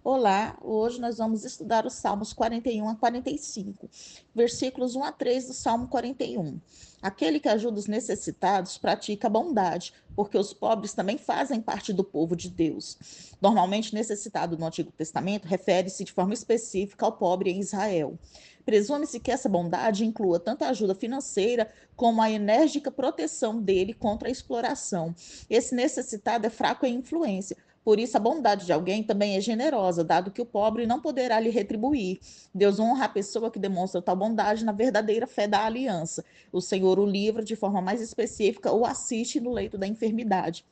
Olá, hoje nós vamos estudar os Salmos 41 a 45, versículos 1 a 3 do Salmo 41. Aquele que ajuda os necessitados pratica a bondade, porque os pobres também fazem parte do povo de Deus. Normalmente, necessitado no Antigo Testamento refere-se de forma específica ao pobre em Israel. Presume-se que essa bondade inclua tanto a ajuda financeira como a enérgica proteção dele contra a exploração. Esse necessitado é fraco em influência. Por isso, a bondade de alguém também é generosa, dado que o pobre não poderá lhe retribuir. Deus honra a pessoa que demonstra tal bondade na verdadeira fé da aliança. O Senhor o livra de forma mais específica ou assiste no leito da enfermidade.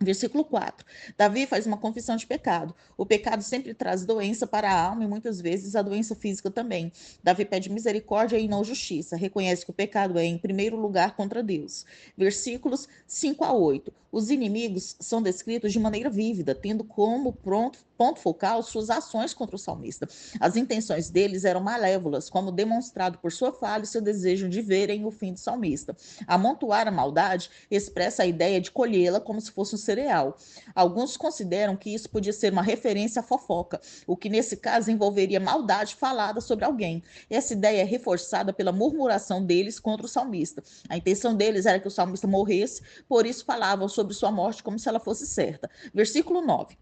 Versículo 4. Davi faz uma confissão de pecado. O pecado sempre traz doença para a alma e muitas vezes a doença física também. Davi pede misericórdia e não justiça. Reconhece que o pecado é, em primeiro lugar, contra Deus. Versículos 5 a 8. Os inimigos são descritos de maneira vívida, tendo como ponto focal suas ações contra o salmista. As intenções deles eram malévolas, como demonstrado por sua fala e seu desejo de verem o fim do salmista. Amontoar a maldade expressa a ideia de colhê-la como se fosse um cereal. Alguns consideram que isso podia ser uma referência à fofoca, o que nesse caso envolveria maldade falada sobre alguém. Essa ideia é reforçada pela murmuração deles contra o salmista. A intenção deles era que o salmista morresse, por isso falavam sobre sua morte como se ela fosse certa. Versículo 9.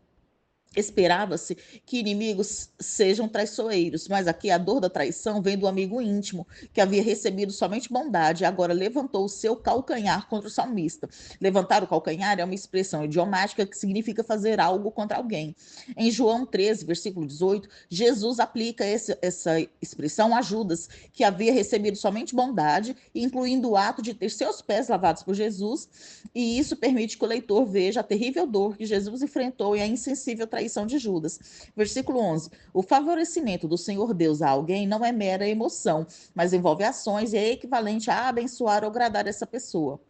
Esperava-se que inimigos sejam traiçoeiros, mas aqui a dor da traição vem do amigo íntimo, que havia recebido somente bondade e agora levantou o seu calcanhar contra o salmista. Levantar o calcanhar é uma expressão idiomática que significa fazer algo contra alguém. Em João 13, versículo 18, Jesus aplica essa expressão a Judas, que havia recebido somente bondade, incluindo o ato de ter seus pés lavados por Jesus, e isso permite que o leitor veja a terrível dor que Jesus enfrentou e a insensível traição de Judas. Versículo 11. O favorecimento do Senhor Deus a alguém não é mera emoção, mas envolve ações e é equivalente a abençoar ou agradar essa pessoa.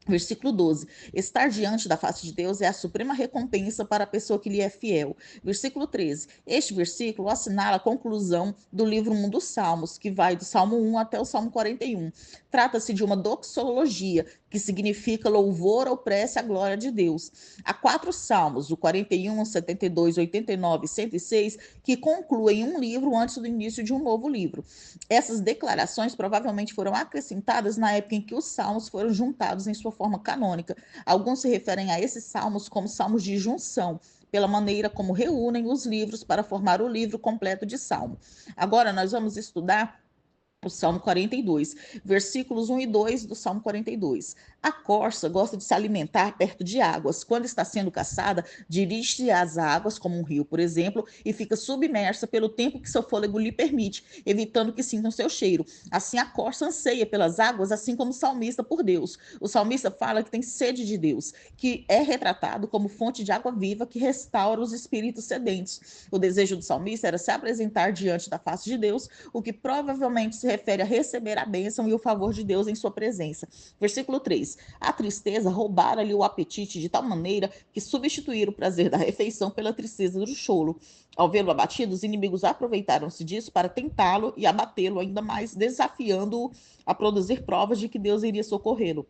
Versículo 12. Estar diante da face de Deus é a suprema recompensa para a pessoa que lhe é fiel. Versículo 13. Este versículo assinala a conclusão do livro 1 dos Salmos, que vai do Salmo 1 até o Salmo 41. Trata-se de uma doxologia, que significa louvor ou prece à glória de Deus. Há 4 salmos, o 41, 72, 89 e 106, que concluem um livro antes do início de um novo livro. Essas declarações provavelmente foram acrescentadas na época em que os salmos foram juntados em sua forma canônica. Alguns se referem a esses salmos como salmos de junção, pela maneira como reúnem os livros para formar o livro completo de salmo. Agora nós vamos estudar o Salmo 42, versículos 1 e 2 do Salmo 42. A corça gosta de se alimentar perto de águas. Quando está sendo caçada, dirige-se às águas, como um rio, por exemplo, e fica submersa pelo tempo que seu fôlego lhe permite, evitando que sintam seu cheiro. Assim, a corça anseia pelas águas, assim como o salmista por Deus. O salmista fala que tem sede de Deus, que é retratado como fonte de água viva que restaura os espíritos sedentes. O desejo do salmista era se apresentar diante da face de Deus, o que provavelmente se refere a receber a bênção e o favor de Deus em sua presença. Versículo 3. A tristeza roubara-lhe o apetite de tal maneira que substituíram o prazer da refeição pela tristeza do choro. Ao vê-lo abatido, os inimigos aproveitaram-se disso para tentá-lo e abatê-lo ainda mais, desafiando-o a produzir provas de que Deus iria socorrê-lo.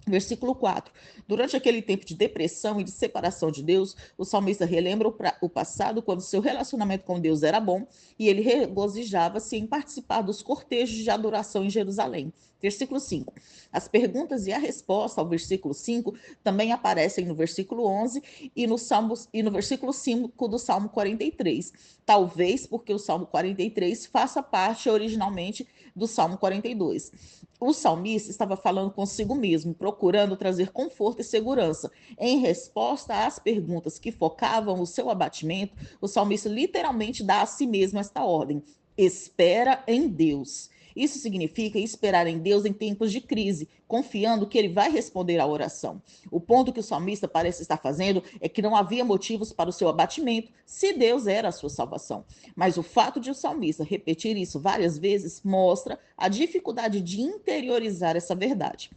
Versículo 4. Durante aquele tempo de depressão e de separação de Deus, o salmista relembra o passado, quando seu relacionamento com Deus era bom e ele regozijava-se em participar dos cortejos de adoração em Jerusalém. Versículo 5. As perguntas e a resposta ao versículo 5 também aparecem no versículo 11 e no versículo 5 do Salmo 43. Talvez porque o Salmo 43 faça parte originalmente do Salmo 42. O salmista estava falando consigo mesmo, procurando trazer conforto e segurança. Em resposta às perguntas que focavam o seu abatimento, o salmista literalmente dá a si mesmo esta ordem: espera em Deus. Isso significa esperar em Deus em tempos de crise, confiando que ele vai responder à oração. O ponto que o salmista parece estar fazendo é que não havia motivos para o seu abatimento se Deus era a sua salvação. Mas o fato de o salmista repetir isso várias vezes mostra a dificuldade de interiorizar essa verdade.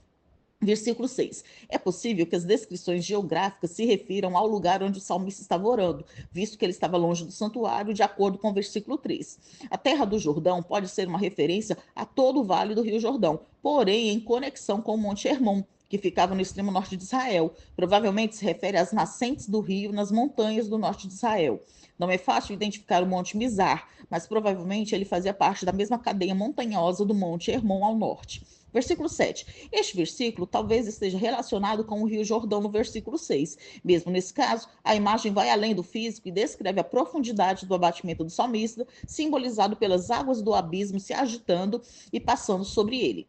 Versículo 6. É possível que as descrições geográficas se refiram ao lugar onde o salmista estava orando, visto que ele estava longe do santuário, de acordo com o versículo 3. A terra do Jordão pode ser uma referência a todo o vale do Rio Jordão, porém em conexão com o Monte Hermon, que ficava no extremo norte de Israel. Provavelmente se refere às nascentes do rio nas montanhas do norte de Israel. Não é fácil identificar o Monte Mizar, mas provavelmente ele fazia parte da mesma cadeia montanhosa do Monte Hermon ao norte. Versículo 7. Este versículo talvez esteja relacionado com o Rio Jordão no versículo 6. Mesmo nesse caso, a imagem vai além do físico e descreve a profundidade do abatimento do salmista, simbolizado pelas águas do abismo se agitando e passando sobre ele.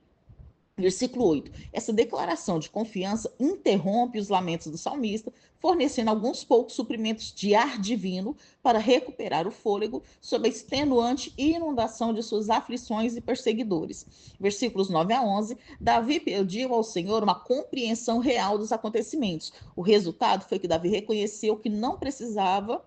Versículo 8. Essa declaração de confiança interrompe os lamentos do salmista, fornecendo alguns poucos suprimentos de ar divino para recuperar o fôlego sob a extenuante inundação de suas aflições e perseguidores. Versículos 9 a 11. Davi pediu ao Senhor uma compreensão real dos acontecimentos. O resultado foi que Davi reconheceu que não precisava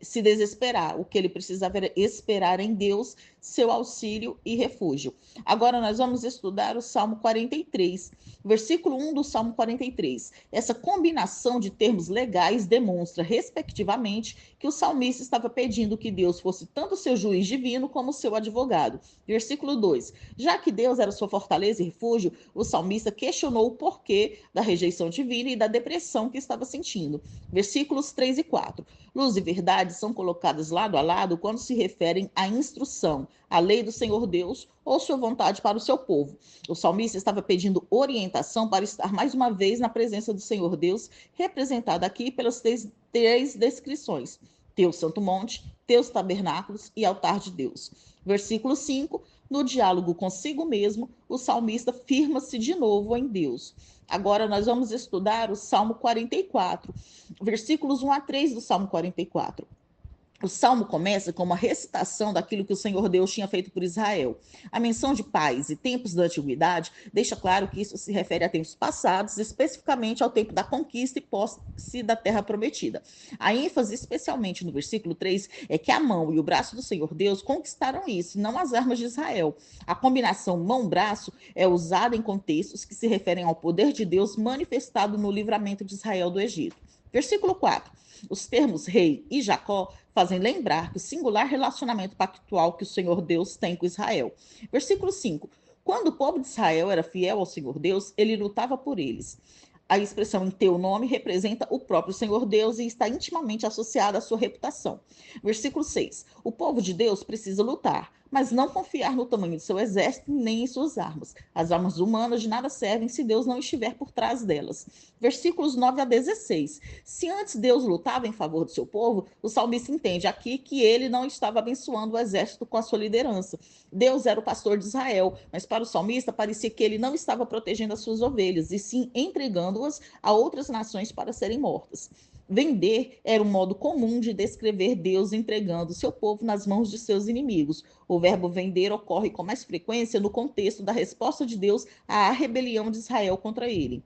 se desesperar. O que ele precisava era esperar em Deus, seu auxílio e refúgio. Agora nós vamos estudar o Salmo 43, versículo 1 do Salmo 43. Essa combinação de termos legais demonstra, respectivamente, que o salmista estava pedindo que Deus fosse tanto seu juiz divino como seu advogado. Versículo 2. Já que Deus era sua fortaleza e refúgio, o salmista questionou o porquê da rejeição divina e da depressão que estava sentindo. Versículos 3 e 4. Luz e verdade são colocadas lado a lado quando se referem à instrução, à lei do Senhor Deus ou sua vontade para o seu povo. O salmista estava pedindo orientação para estar mais uma vez na presença do Senhor Deus, representada aqui pelas três descrições: teu santo monte, teus tabernáculos e altar de Deus. Versículo 5. No diálogo consigo mesmo, o salmista firma-se de novo em Deus. Agora nós vamos estudar o Salmo 44, versículos 1 a 3 do Salmo 44. O salmo começa com uma recitação daquilo que o Senhor Deus tinha feito por Israel. A menção de paz e tempos da antiguidade deixa claro que isso se refere a tempos passados, especificamente ao tempo da conquista e posse da terra prometida. A ênfase, especialmente no versículo 3, é que a mão e o braço do Senhor Deus conquistaram isso, não as armas de Israel. A combinação mão-braço é usada em contextos que se referem ao poder de Deus manifestado no livramento de Israel do Egito. Versículo 4. Os termos rei e Jacó fazem lembrar do singular relacionamento pactual que o Senhor Deus tem com Israel. Versículo 5. Quando o povo de Israel era fiel ao Senhor Deus, ele lutava por eles. A expressão em teu nome representa o próprio Senhor Deus e está intimamente associada à sua reputação. Versículo 6. O povo de Deus precisa lutar, mas não confiar no tamanho de seu exército nem em suas armas. As armas humanas de nada servem se Deus não estiver por trás delas. Versículos 9 a 16. Se antes Deus lutava em favor do seu povo, o salmista entende aqui que ele não estava abençoando o exército com a sua liderança. Deus era o pastor de Israel, mas para o salmista parecia que ele não estava protegendo as suas ovelhas, e sim entregando-as a outras nações para serem mortas. Vender era um modo comum de descrever Deus entregando seu povo nas mãos de seus inimigos. O verbo vender ocorre com mais frequência no contexto da resposta de Deus à rebelião de Israel contra ele.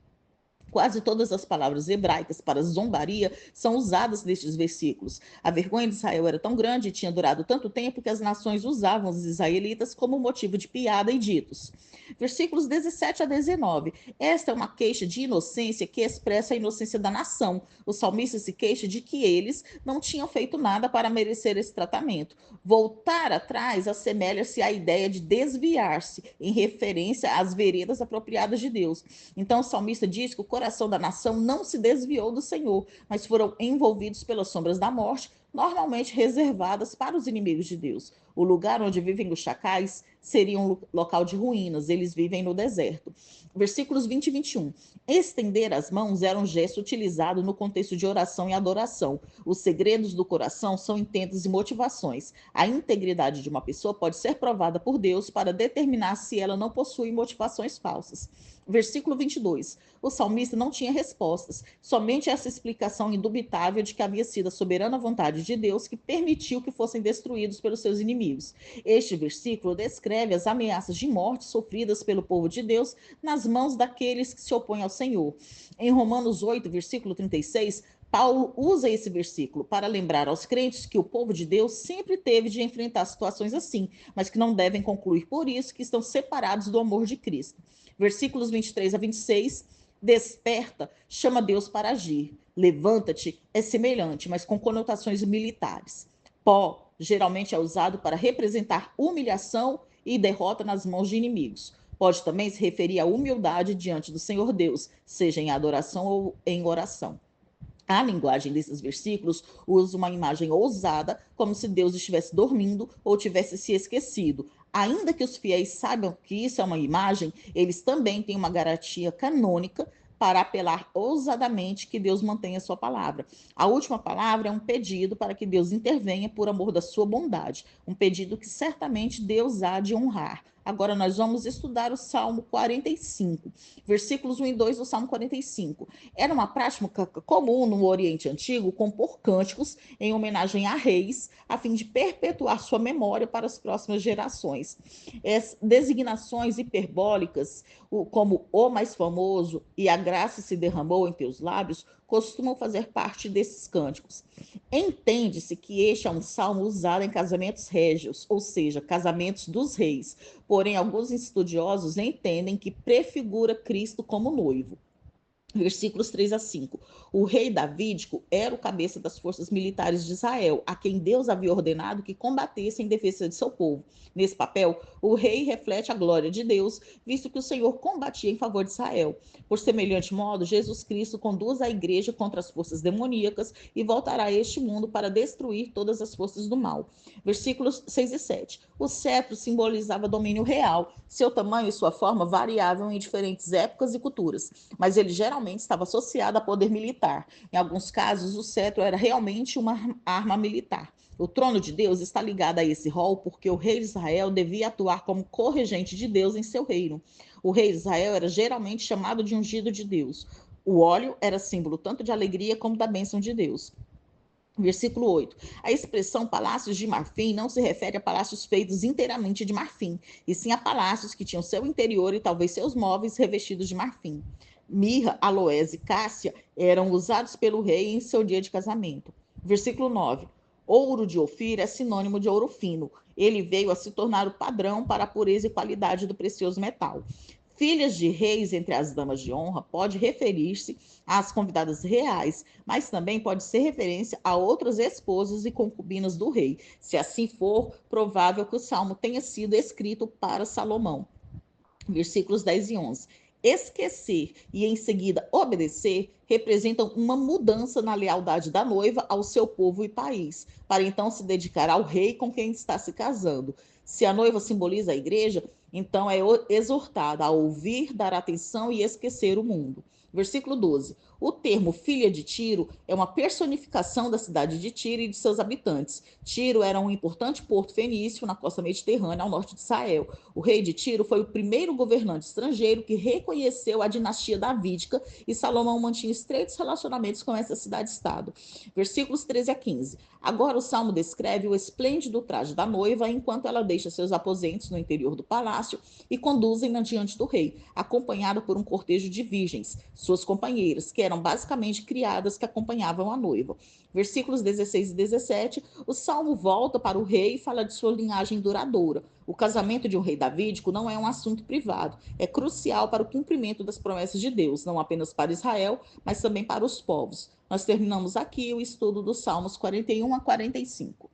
Quase todas as palavras hebraicas para zombaria são usadas nestes versículos. A vergonha de Israel era tão grande e tinha durado tanto tempo que as nações usavam os israelitas como motivo de piada e ditos. Versículos 17 a 19. Esta é uma queixa de inocência que expressa a inocência da nação. O salmista se queixa de que eles não tinham feito nada para merecer esse tratamento. Voltar atrás assemelha-se à ideia de desviar-se, em referência às veredas apropriadas de Deus. Então o salmista diz que o coração da nação não se desviou do Senhor, mas foram envolvidos pelas sombras da morte, normalmente reservadas para os inimigos de Deus. O lugar onde vivem os chacais seria um local de ruínas, eles vivem no deserto. Versículos 20 e 21. Estender as mãos era um gesto utilizado no contexto de oração e adoração. Os segredos do coração são intentos e motivações. A integridade de uma pessoa pode ser provada por Deus para determinar se ela não possui motivações falsas. Versículo 22. O salmista não tinha respostas, somente essa explicação indubitável de que havia sido a soberana vontade de Deus que permitiu que fossem destruídos pelos seus inimigos. Este versículo descreve as ameaças de morte sofridas pelo povo de Deus nas mãos daqueles que se opõem ao Senhor. Em Romanos 8, versículo 36, Paulo usa esse versículo para lembrar aos crentes que o povo de Deus sempre teve de enfrentar situações assim, mas que não devem concluir por isso que estão separados do amor de Cristo. Versículos 23 a 26, desperta, chama Deus para agir. Levanta-te é semelhante, mas com conotações militares. Pó geralmente é usado para representar humilhação e derrota nas mãos de inimigos. Pode também se referir à humildade diante do Senhor Deus, seja em adoração ou em oração. A linguagem desses versículos usa uma imagem ousada, como se Deus estivesse dormindo ou tivesse se esquecido. Ainda que os fiéis saibam que isso é uma imagem, eles também têm uma garantia canônica para apelar ousadamente que Deus mantenha sua palavra. A última palavra é um pedido para que Deus intervenha por amor da sua bondade, um pedido que certamente Deus há de honrar. Agora nós vamos estudar o Salmo 45, versículos 1 e 2 do Salmo 45. Era uma prática comum no Oriente Antigo compor cânticos em homenagem a reis, a fim de perpetuar sua memória para as próximas gerações. As designações hiperbólicas, como o mais famoso e a graça se derramou em teus lábios, costumam fazer parte desses cânticos. Entende-se que este é um salmo usado em casamentos régios, ou seja, casamentos dos reis. Porém, alguns estudiosos entendem que prefigura Cristo como noivo. Versículos 3 a 5. O rei Davídico era o cabeça das forças militares de Israel, a quem Deus havia ordenado que combatesse em defesa de seu povo. Nesse papel, o rei reflete a glória de Deus, visto que o Senhor combatia em favor de Israel. Por semelhante modo, Jesus Cristo conduz a igreja contra as forças demoníacas e voltará a este mundo para destruir todas as forças do mal. Versículos 6 e 7. O cetro simbolizava domínio real. Seu tamanho e sua forma variavam em diferentes épocas e culturas, mas ele geralmente estava associado a poder militar. Em alguns casos, o cetro era realmente uma arma militar. O trono de Deus está ligado a esse rol porque o rei de Israel devia atuar como corregente de Deus em seu reino. O rei de Israel era geralmente chamado de ungido de Deus. O óleo era símbolo tanto de alegria como da bênção de Deus. Versículo 8. A expressão palácios de marfim não se refere a palácios feitos inteiramente de marfim, e sim a palácios que tinham seu interior e talvez seus móveis revestidos de marfim. Mirra, aloés e cássia eram usados pelo rei em seu dia de casamento. Versículo 9. Ouro de Ofir é sinônimo de ouro fino. Ele veio a se tornar o padrão para a pureza e qualidade do precioso metal. Filhas de reis entre as damas de honra pode referir-se às convidadas reais, mas também pode ser referência a outras esposas e concubinas do rei. Se assim for, provável que o salmo tenha sido escrito para Salomão. Versículos 10 e 11. Esquecer e em seguida obedecer representam uma mudança na lealdade da noiva ao seu povo e país, para então se dedicar ao rei com quem está se casando. Se a noiva simboliza a igreja, então é exortada a ouvir, dar atenção e esquecer o mundo. Versículo 12. O termo filha de Tiro é uma personificação da cidade de Tiro e de seus habitantes. Tiro era um importante porto fenício na costa mediterrânea ao norte de Israel. O rei de Tiro foi o primeiro governante estrangeiro que reconheceu a dinastia davídica e Salomão mantinha estreitos relacionamentos com essa cidade-estado. Versículos 13 a 15. Agora o salmo descreve o esplêndido traje da noiva enquanto ela deixa seus aposentos no interior do palácio e conduzem-na diante do rei, acompanhada por um cortejo de virgens, suas companheiras, que eram basicamente criadas que acompanhavam a noiva. Versículos 16 e 17, o salmo volta para o rei e fala de sua linhagem duradoura. O casamento de um rei davídico não é um assunto privado, é crucial para o cumprimento das promessas de Deus, não apenas para Israel, mas também para os povos. Nós terminamos aqui o estudo dos Salmos 41 a 45.